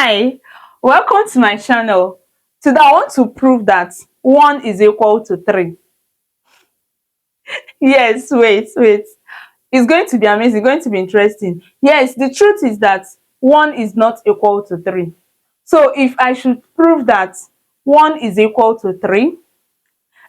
Hi, welcome to my channel. Today I want to prove that 1 is equal to 3. Yes, wait. It's going to be amazing, going to be interesting. Yes, the truth is that 1 is not equal to 3. So if I should prove that 1 is equal to 3,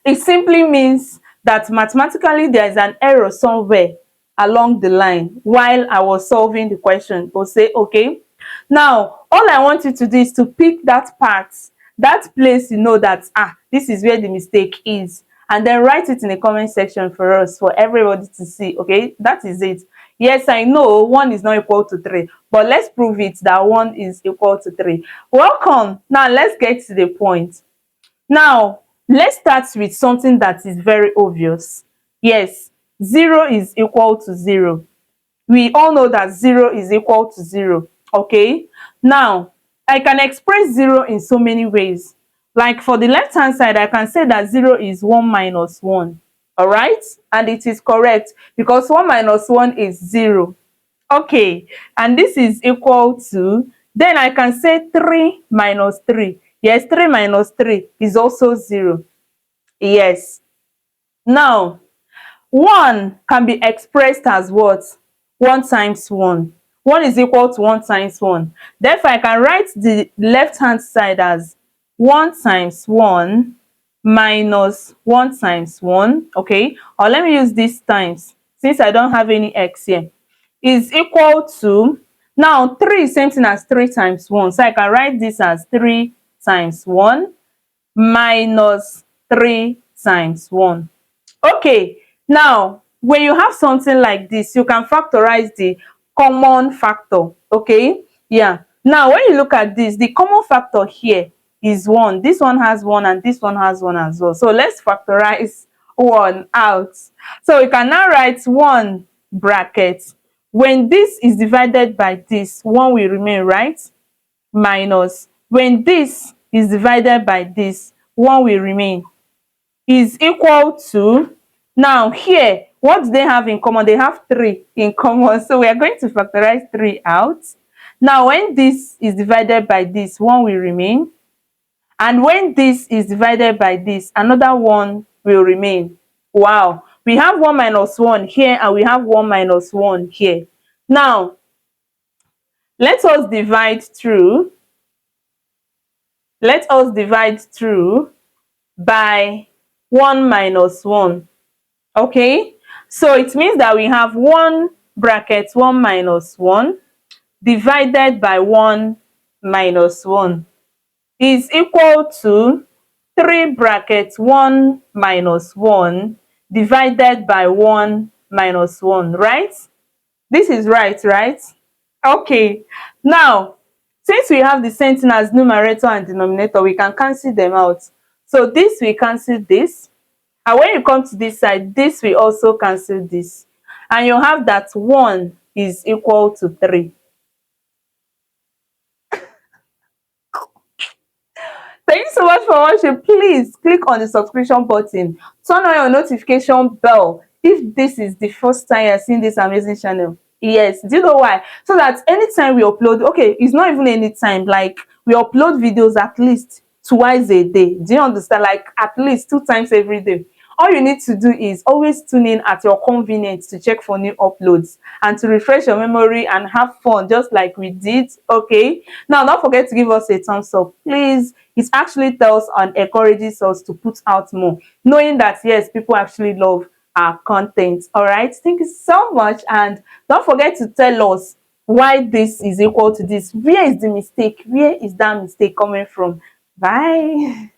it simply means that mathematically there is an error somewhere along the line while I was solving the question. We'll say, okay, now all I want you to do is to pick that part, that place you know that this is where the mistake is, and then write it in the comment section for us, for everybody to see. Okay, that is it. Yes, I know 1 is not equal to 3, but let's prove it that 1 is equal to 3. Welcome. Now let's get to the point. Now, let's start with something that is very obvious. Yes, 0 is equal to 0. We all know that 0 is equal to 0. Okay? Now, I can express 0 in so many ways. Like for the left-hand side, I can say that 0 is 1 minus 1. Alright? And it is correct because 1 minus 1 is 0. Okay, and this is equal to, then I can say 3 minus 3. Yes, 3 minus 3 is also 0. Yes. Now, 1 can be expressed as what? 1 times 1. 1 is equal to 1 times 1. Therefore, I can write the left-hand side as 1 times 1 minus 1 times 1. Okay, or let me use this times since I don't have any x here. Is equal to, now 3 is same thing as 3 times 1, so I can write this as 3 times 1 minus 3 times 1. Okay, now when you have something like this, you can factorize the common factor. Okay, yeah, now when you look at this, the common factor here is 1. This one has 1 and this one has 1 as well. So let's factorize 1 out. So we can now write 1 bracket, when this is divided by this, 1 will remain, right? Minus, when this is divided by this, 1 will remain, is equal to, now here, what do they have in common? They have 3 in common, so we are going to factorize 3 out. Now when this is divided by this, 1 will remain, and when this is divided by this, another 1 will remain. Wow, we have 1 minus 1 here and we have 1 minus 1 here. Now let us divide through by 1 minus 1. Okay, so it means that we have 1 bracket 1 minus 1 divided by 1 minus 1 is equal to 3 bracket 1 minus 1 divided by 1 minus 1, right? This is right? Okay, now since we have the same thing as numerator and denominator, we can cancel them out. So this will cancel this, and when you come to this side, this will also cancel this, and you have that 1 is equal to 3. Thank you so much for watching. Please click on the subscription button, turn on your notification bell if this is the first time you're seeing this amazing channel. Yes, do you know why? So that anytime we upload, okay, it's not even anytime, like we upload videos at least twice a day. Do you understand? Like at least 2 times every day. All you need to do is always tune in at your convenience to check for new uploads and to refresh your memory and have fun just like we did. Okay, now don't forget to give us a thumbs up, please. It actually tells and encourages us to put out more, knowing that yes, people actually love our content. All right, thank you so much, and don't forget to tell us why this is equal to this. Where is the mistake? Where is that mistake coming from? Bye.